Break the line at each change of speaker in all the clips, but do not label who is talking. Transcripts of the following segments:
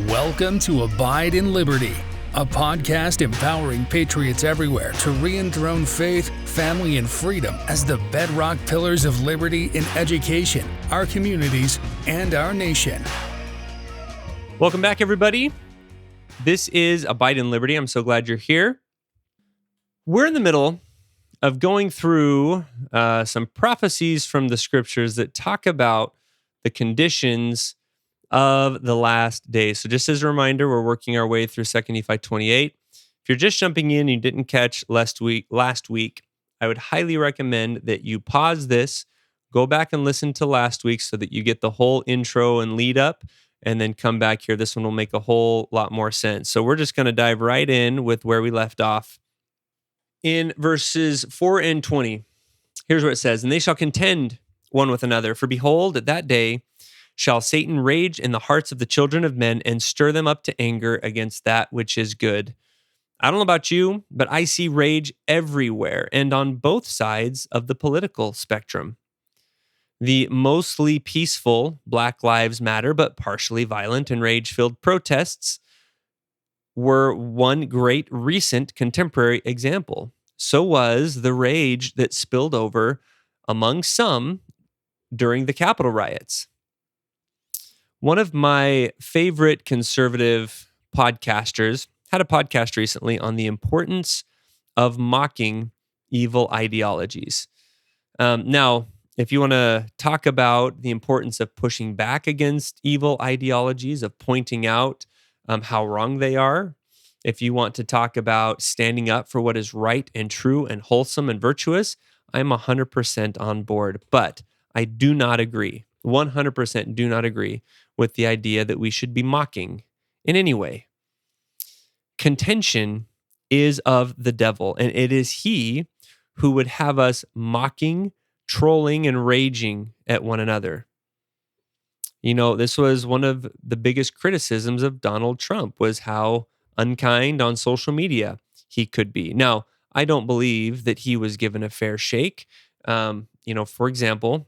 Welcome to Abide in Liberty, a podcast empowering patriots everywhere to re-enthrone faith, family, and freedom as the bedrock pillars of liberty in education, our communities, and our nation.
Welcome back, everybody. This is Abide in Liberty. I'm so glad you're here. We're in the middle of going through some prophecies from the scriptures that talk about the conditions of the last days. So just as a reminder, we're working our way through 2 Nephi 28. If you're just jumping in and you didn't catch last week, I would highly recommend that you pause this, go back and listen to last week so that you get the whole intro and lead up, and then come back here. This one will make a whole lot more sense. So we're just going to dive right in with where we left off. In verses 4 and 20, here's what it says, "And they shall contend one with another, for behold, at that day shall Satan rage in the hearts of the children of men and stir them up to anger against that which is good." I don't know about you, but I see rage everywhere and on both sides of the political spectrum. The mostly peaceful Black Lives Matter, but partially violent and rage-filled protests were one great recent contemporary example. So was the rage that spilled over among some during the Capitol riots. One of my favorite conservative podcasters had a podcast recently on the importance of mocking evil ideologies. Now, if you want to talk about the importance of pushing back against evil ideologies, of pointing out how wrong they are, if you want to talk about standing up for what is right and true and wholesome and virtuous, I'm 100% on board. But I do not agree, 100% do not agree with the idea that we should be mocking in any way. Contention is of the devil, and it is he who would have us mocking, trolling, and raging at one another. You know, this was one of the biggest criticisms of Donald Trump, was how unkind on social media he could be. Now, I don't believe that he was given a fair shake. For example,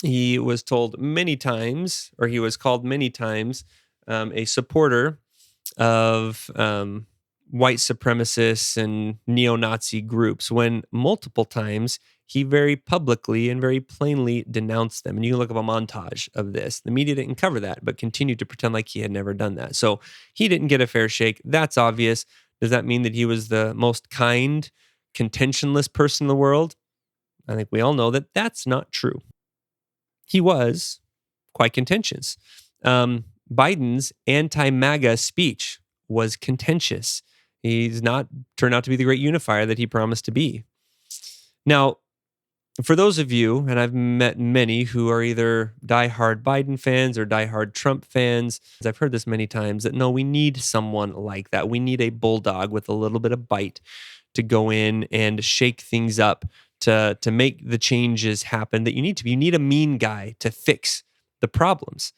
he was told many times, or he was called many times, a supporter of white supremacists and neo-Nazi groups, when multiple times he very publicly and very plainly denounced them. And you can look up a montage of this. The media didn't cover that, but continued to pretend like he had never done that. So he didn't get a fair shake. That's obvious. Does that mean that he was the most kind, contentionless person in the world? I think we all know that that's not true. He was quite contentious. Biden's anti-MAGA speech was contentious. He's not turned out to be the great unifier that he promised to be. Now, for those of you, and I've met many who are either diehard Biden fans or diehard Trump fans, I've heard this many times, that no, we need someone like that. We need a bulldog with a little bit of bite to go in and shake things up, to make the changes happen that you need to. You need a mean guy to fix the problems.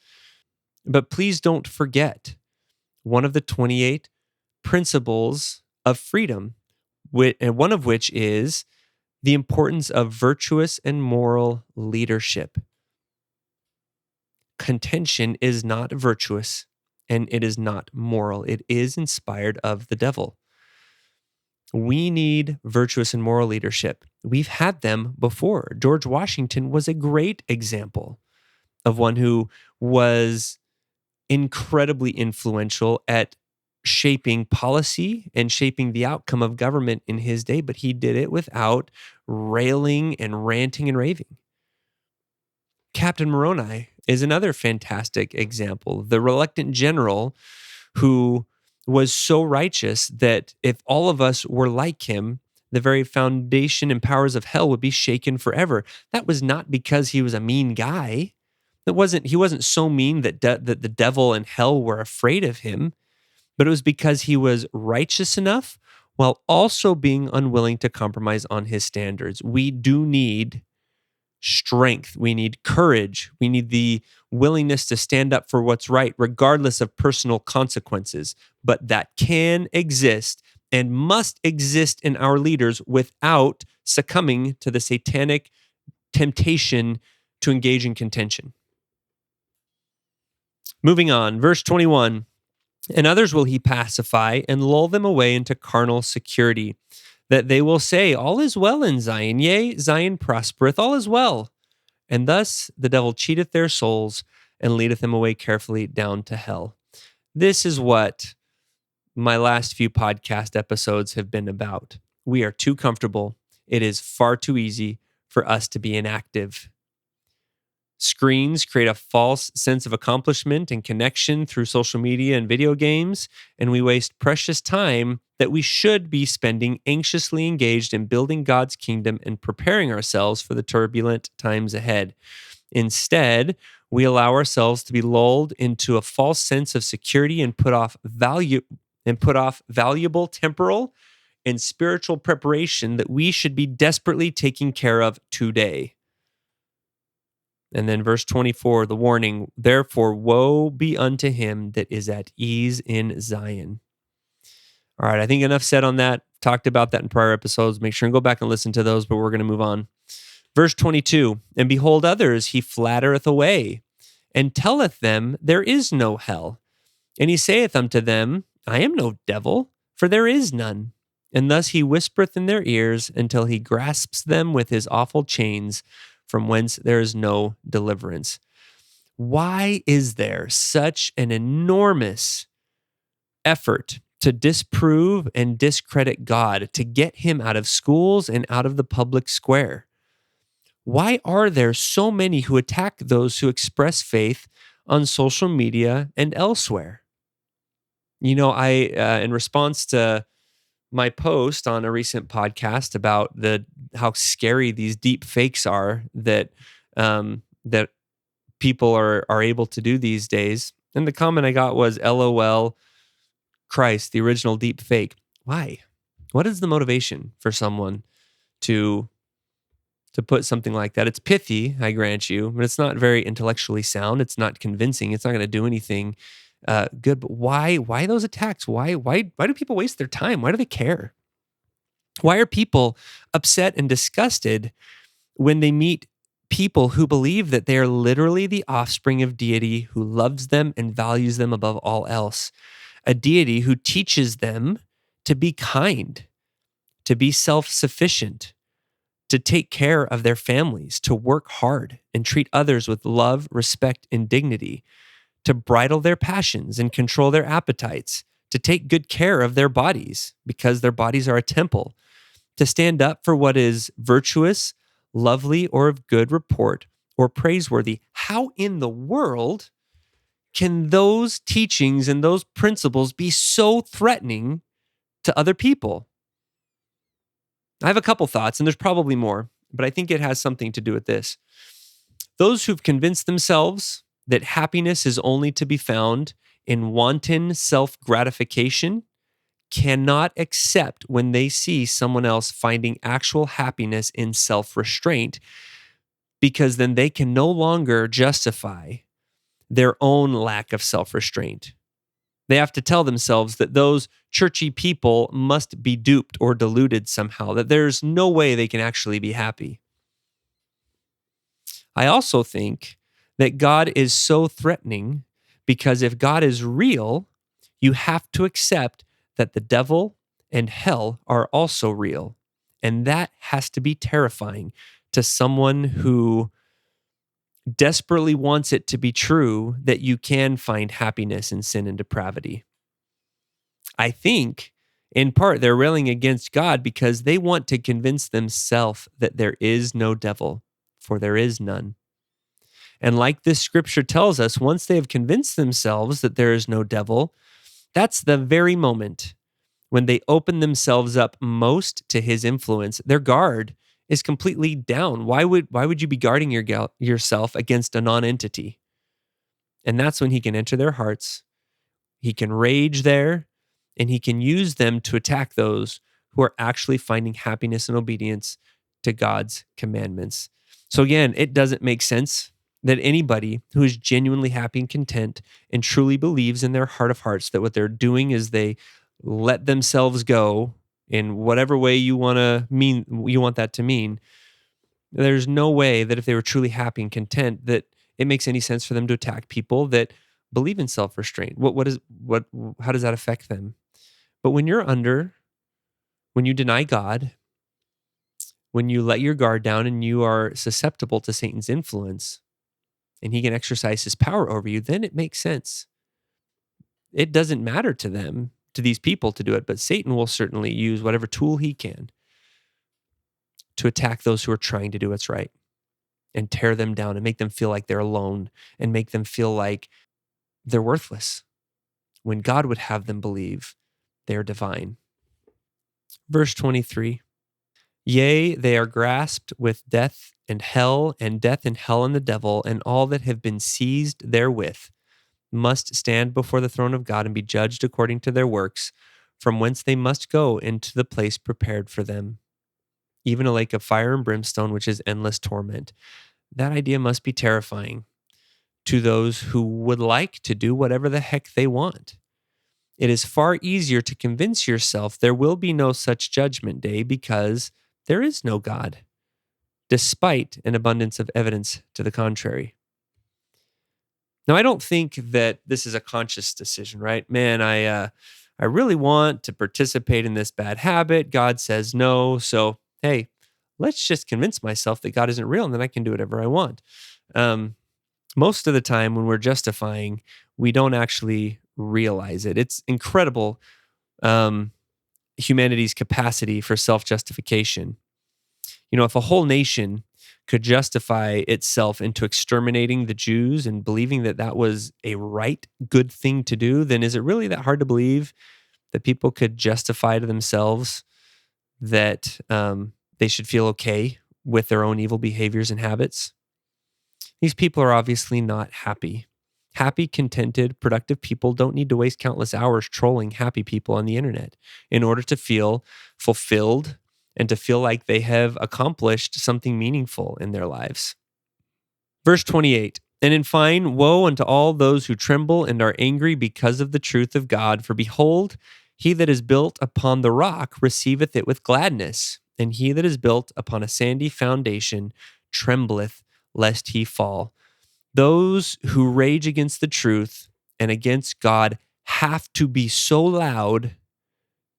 But please don't forget one of the 28 principles of freedom, and one of which is the importance of virtuous and moral leadership. Contention is not virtuous, and it is not moral. It is inspired of the devil. We need virtuous and moral leadership. We've had them before. George Washington was a great example of one who was incredibly influential at shaping policy and shaping the outcome of government in his day, but he did it without railing and ranting and raving. Captain Moroni is another fantastic example. The reluctant general who was so righteous that if all of us were like him, the very foundation and powers of hell would be shaken forever. That was not because he was a mean guy. He wasn't so mean that the devil and hell were afraid of him, but it was because he was righteous enough while also being unwilling to compromise on his standards. We do need strength. We need courage. We need the willingness to stand up for what's right, regardless of personal consequences. But that can exist and must exist in our leaders without succumbing to the satanic temptation to engage in contention. Moving on, verse 21, And others will he pacify and lull them away into carnal security, that they will say, all is well in Zion, yea, Zion prospereth, all is well. And thus the devil cheateth their souls and leadeth them away carefully down to hell. This is what my last few podcast episodes have been about. We are too comfortable. It is far too easy for us to be inactive. Screens create a false sense of accomplishment and connection through social media and video games, and we waste precious time that we should be spending anxiously engaged in building God's kingdom and preparing ourselves for the turbulent times ahead. Instead, we allow ourselves to be lulled into a false sense of security and put off valuable temporal and spiritual preparation that we should be desperately taking care of today. And then verse 24, the warning, therefore, woe be unto him that is at ease in Zion. All right, I think enough said on that. Talked about that in prior episodes. Make sure and go back and listen to those, but we're going to move on. Verse 22, and behold others he flattereth away, and telleth them there is no hell. And he saith unto them, I am no devil, for there is none. And thus he whispereth in their ears until he grasps them with his awful chains, from whence there is no deliverance. Why is there such an enormous effort to disprove and discredit God, to get him out of schools and out of the public square? Why are there so many who attack those who express faith on social media and elsewhere? You know, in response to my post on a recent podcast about how scary these deep fakes are that that people are able to do these days, and the comment I got was, "LOL, Christ, the original deep fake." Why? What is the motivation for someone to put something like that? It's pithy, I grant you, but it's not very intellectually sound. It's not convincing. It's not going to do anything good. But why those attacks? Why do people waste their time? Why do they care? Why are people upset and disgusted when they meet people who believe that they are literally the offspring of deity who loves them and values them above all else? A deity who teaches them to be kind, to be self-sufficient, to take care of their families, to work hard and treat others with love, respect, and dignity, to bridle their passions and control their appetites, to take good care of their bodies because their bodies are a temple, to stand up for what is virtuous, lovely, or of good report, or praiseworthy. How in the world can those teachings and those principles be so threatening to other people? I have a couple thoughts, and there's probably more, but I think it has something to do with this. Those who've convinced themselves that happiness is only to be found in wanton self-gratification cannot accept when they see someone else finding actual happiness in self-restraint, because then they can no longer justify their own lack of self-restraint. They have to tell themselves that those churchy people must be duped or deluded somehow, that there's no way they can actually be happy. I also think that God is so threatening because if God is real, you have to accept that the devil and hell are also real. And that has to be terrifying to someone who desperately wants it to be true that you can find happiness in sin and depravity. I think, in part, they're railing against God because they want to convince themselves that there is no devil, for there is none. And like this scripture tells us, once they have convinced themselves that there is no devil, that's the very moment when they open themselves up most to his influence. Their guard is completely down. Why would you be guarding yourself against a non-entity? And that's when he can enter their hearts. He can rage there, and he can use them to attack those who are actually finding happiness and obedience to God's commandments. So again, it doesn't make sense that anybody who is genuinely happy and content and truly believes in their heart of hearts that what they're doing is they let themselves go in whatever way you want that to mean. There's no way that if they were truly happy and content that it makes any sense for them to attack people that believe in self-restraint. How does that affect them? But when you deny God, when you let your guard down and you are susceptible to Satan's influence and he can exercise his power over you, then it makes sense. It doesn't matter to them, to these people to do it, but Satan will certainly use whatever tool he can to attack those who are trying to do what's right and tear them down and make them feel like they're alone and make them feel like they're worthless when God would have them believe they're divine. Verse 23, yea, they are grasped with death and hell and the devil, and all that have been seized therewith must stand before the throne of God and be judged according to their works, from whence they must go into the place prepared for them, even a lake of fire and brimstone, which is endless torment. That idea must be terrifying to those who would like to do whatever the heck they want. It is far easier to convince yourself there will be no such judgment day because there is no God, despite an abundance of evidence to the contrary. Now, I don't think that this is a conscious decision, right? Man, I really want to participate in this bad habit. God says no. So, hey, let's just convince myself that God isn't real and then I can do whatever I want. Most of the time when we're justifying, we don't actually realize it. It's incredible, humanity's capacity for self-justification. If a whole nation could justify itself into exterminating the Jews and believing that that was a right, good thing to do, then is it really that hard to believe that people could justify to themselves that they should feel okay with their own evil behaviors and habits? These people are obviously not happy. Happy, contented, productive people don't need to waste countless hours trolling happy people on the internet in order to feel fulfilled and to feel like they have accomplished something meaningful in their lives. Verse 28, and in fine, woe unto all those who tremble and are angry because of the truth of God. For behold, he that is built upon the rock receiveth it with gladness, and he that is built upon a sandy foundation trembleth lest he fall. Those who rage against the truth and against God have to be so loud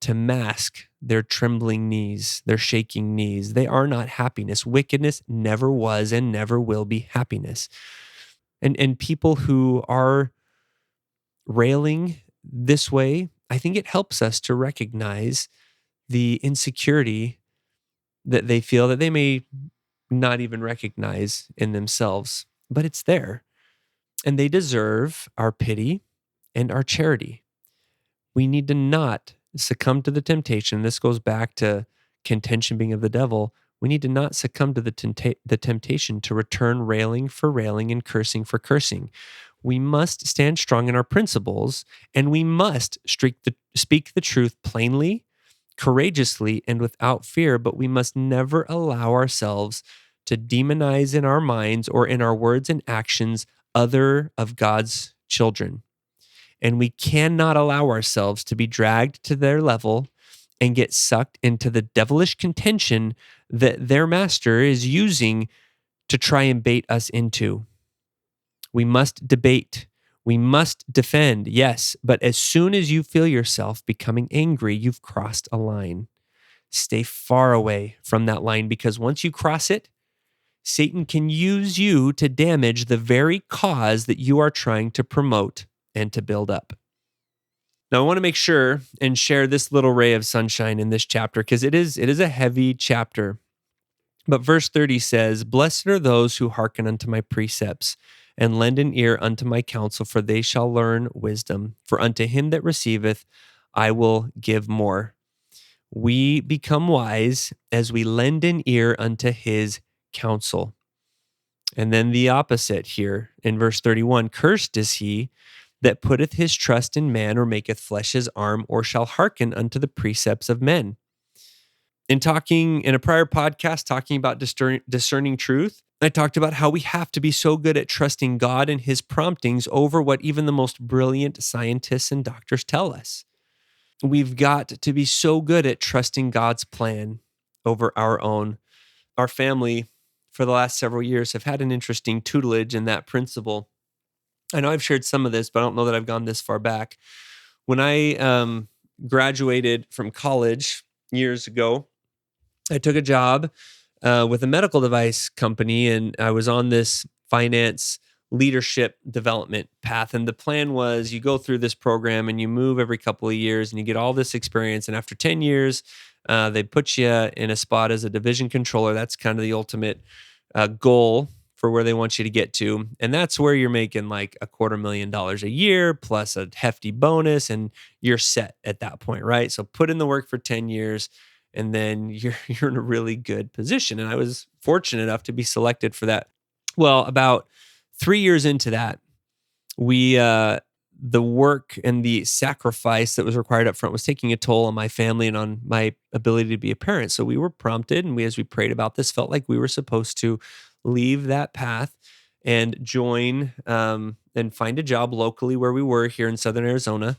to mask their trembling knees, their shaking knees. They are not happiness. Wickedness never was and never will be happiness. And people who are railing this way, I think it helps us to recognize the insecurity that they feel that they may not even recognize in themselves, but it's there. And they deserve our pity and our charity. We need to not succumb to the temptation. This goes back to contention being of the devil. We need to not succumb to the temptation to return railing for railing and cursing for cursing. We must stand strong in our principles, and we must speak the truth plainly, courageously, and without fear, but we must never allow ourselves to demonize in our minds or in our words and actions other of God's children. And we cannot allow ourselves to be dragged to their level and get sucked into the devilish contention that their master is using to try and bait us into. We must debate. We must defend, yes, but as soon as you feel yourself becoming angry, you've crossed a line. Stay far away from that line, because once you cross it, Satan can use you to damage the very cause that you are trying to promote and to build up. Now, I want to make sure and share this little ray of sunshine in this chapter, because it is a heavy chapter. But verse 30 says, blessed are those who hearken unto my precepts and lend an ear unto my counsel, for they shall learn wisdom. For unto him that receiveth, I will give more. We become wise as we lend an ear unto his counsel. And then the opposite here in verse 31, cursed is he that putteth his trust in man, or maketh flesh his arm, or shall hearken unto the precepts of men. In a prior podcast, talking about discerning truth, I talked about how we have to be so good at trusting God and his promptings over what even the most brilliant scientists and doctors tell us. We've got to be so good at trusting God's plan over our own. Our family, for the last several years, have had an interesting tutelage in that principle. I know I've shared some of this, but I don't know that I've gone this far back. When I graduated from college years ago, I took a job with a medical device company, and I was on this finance leadership development path. And the plan was you go through this program and you move every couple of years and you get all this experience. And after 10 years, they put you in a spot as a division controller. That's kind of the ultimate goal for where they want you to get to. And that's where you're making like $250,000 a year plus a hefty bonus, and you're set at that point, right? So put in the work for 10 years and then you're in a really good position. And I was fortunate enough to be selected for that. Well, about 3 years into that, we the work and the sacrifice that was required up front was taking a toll on my family and on my ability to be a parent. So we were prompted, and as we prayed about this, felt like we were supposed to leave that path and join and find a job locally where we were here in Southern Arizona,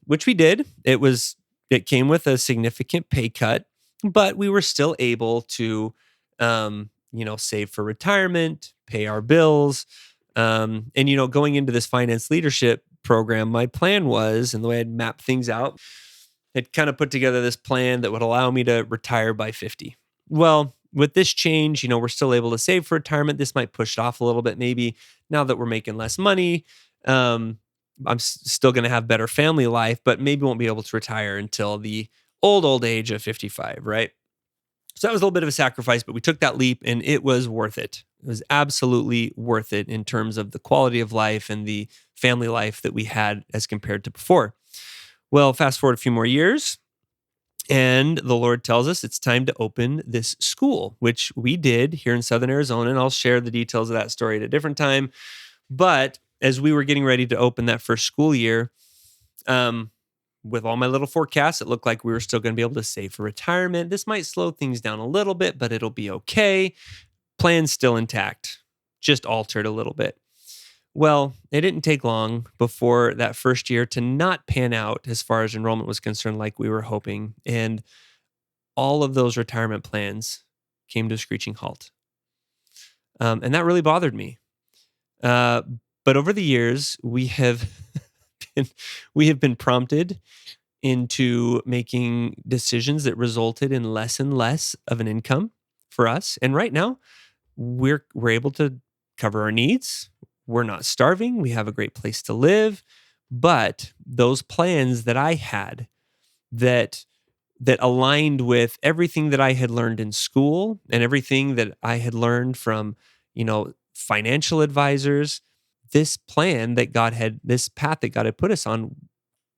which we did. It came with a significant pay cut, but we were still able to, save for retirement, pay our bills. And, going into this finance leadership program, my plan was, and the way I'd mapped things out, I'd kind of put together this plan that would allow me to retire by 50. Well, with this change, we're still able to save for retirement. This might push it off a little bit. Maybe now that we're making less money, I'm still going to have better family life, but maybe won't be able to retire until the old age of 55, right? So that was a little bit of a sacrifice, but we took that leap and it was worth it. It was absolutely worth it in terms of the quality of life and the family life that we had as compared to before. Well, fast forward a few more years, and the Lord tells us it's time to open this school, which we did here in Southern Arizona. And I'll share the details of that story at a different time. But as we were getting ready to open that first school year, with all my little forecasts, it looked like we were still going to be able to save for retirement. This might slow things down a little bit, but it'll be okay. Plan's still intact, just altered a little bit. Well, it didn't take long before that first year to not pan out as far as enrollment was concerned like we were hoping. And all of those retirement plans came to a screeching halt. And that really bothered me. But over the years, we have been prompted into making decisions that resulted in less and less of an income for us. And right now, we're able to cover our needs. We're not starving. We have a great place to live. But those plans that I had that aligned with everything that I had learned in school and everything that I had learned from, financial advisors, this path that God had put us on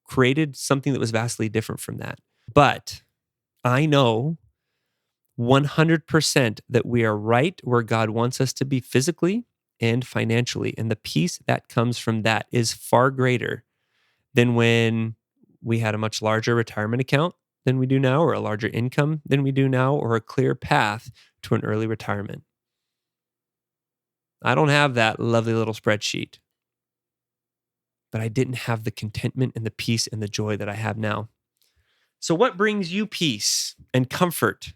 created something that was vastly different from that. But I know 100% that we are right where God wants us to be physically and financially. And the peace that comes from that is far greater than when we had a much larger retirement account than we do now, or a larger income than we do now, or a clear path to an early retirement. I don't have that lovely little spreadsheet, but I didn't have the contentment and the peace and the joy that I have now. So what brings you peace and comfort?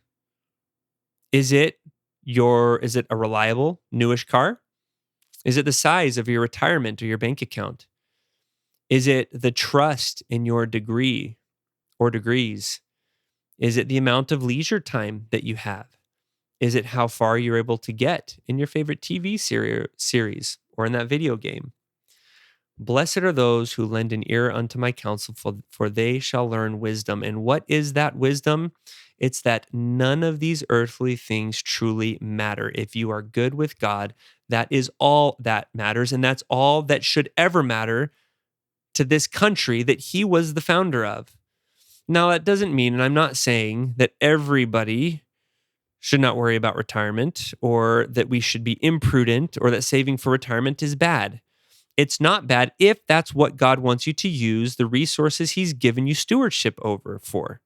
Is it a reliable, newish car? Is it the size of your retirement or your bank account? Is it the trust in your degree or degrees? Is it the amount of leisure time that you have? Is it how far you're able to get in your favorite TV series or in that video game? Blessed are those who lend an ear unto my counsel, for they shall learn wisdom. And what is that wisdom? It's that none of these earthly things truly matter. If you are good with God, that is all that matters. And that's all that should ever matter to this country that he was the founder of. Now, that doesn't mean, and I'm not saying that everybody should not worry about retirement, or that we should be imprudent, or that saving for retirement is bad. It's not bad if that's what God wants you to use the resources he's given you stewardship over for.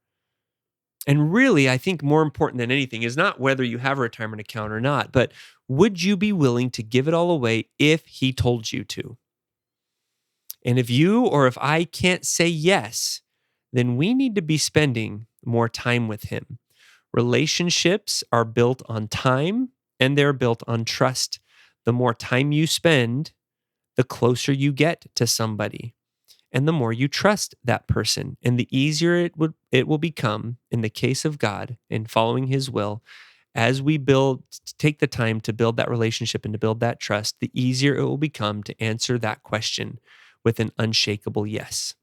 And really, I think more important than anything is not whether you have a retirement account or not, but would you be willing to give it all away if he told you to? And if you or if I can't say yes, then we need to be spending more time with him. Relationships are built on time, and they're built on trust. The more time you spend, the closer you get to somebody and the more you trust that person, and the easier it will become in the case of God in following his will. As we take the time to build that relationship and to build that trust, the easier it will become to answer that question with an unshakable yes.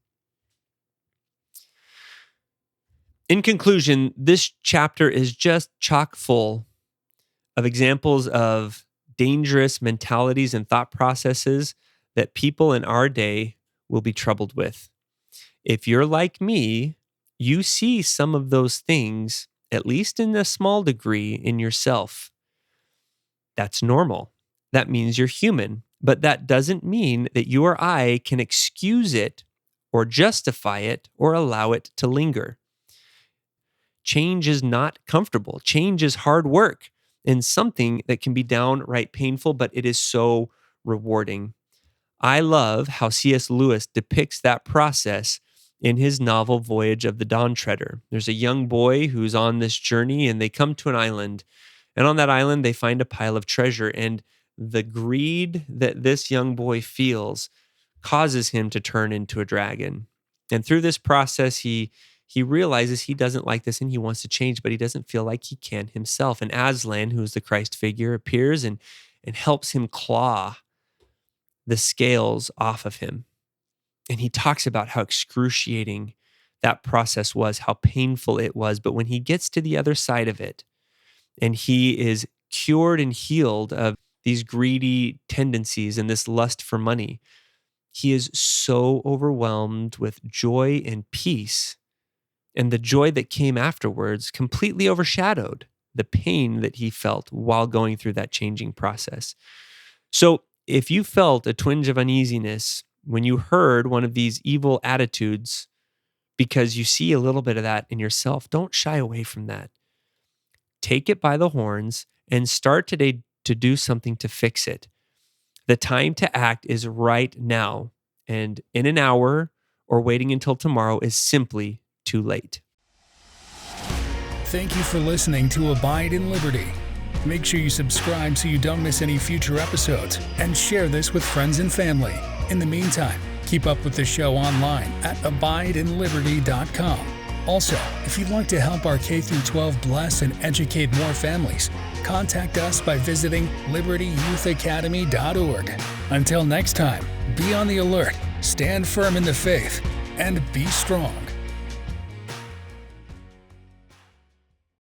In conclusion, this chapter is just chock full of examples of dangerous mentalities and thought processes that people in our day will be troubled with. If you're like me, you see some of those things, at least in a small degree, in yourself. That's normal. That means you're human, but that doesn't mean that you or I can excuse it or justify it or allow it to linger. Change is not comfortable. Change is hard work and something that can be downright painful, but it is so rewarding. I love how C.S. Lewis depicts that process in his novel Voyage of the Dawn Treader. There's a young boy who's on this journey, and they come to an island. And on that island, they find a pile of treasure. And the greed that this young boy feels causes him to turn into a dragon. And through this process, he realizes he doesn't like this and he wants to change, but he doesn't feel like he can himself. And Aslan, who is the Christ figure, appears and helps him claw the scales off of him. And he talks about how excruciating that process was, how painful it was. But when he gets to the other side of it and he is cured and healed of these greedy tendencies and this lust for money, he is so overwhelmed with joy and peace. And the joy that came afterwards completely overshadowed the pain that he felt while going through that changing process. So if you felt a twinge of uneasiness when you heard one of these evil attitudes, because you see a little bit of that in yourself, don't shy away from that. Take it by the horns and start today to do something to fix it. The time to act is right now, and in an hour or waiting until tomorrow is simply too late.
Thank you for listening to Abide in Liberty. Make sure you subscribe so you don't miss any future episodes, and share this with friends and family. In the meantime, keep up with the show online at abideinliberty.com. Also, if you'd like to help our K-12 bless and educate more families, contact us by visiting libertyyouthacademy.org. Until next time, be on the alert, stand firm in the faith, and be strong.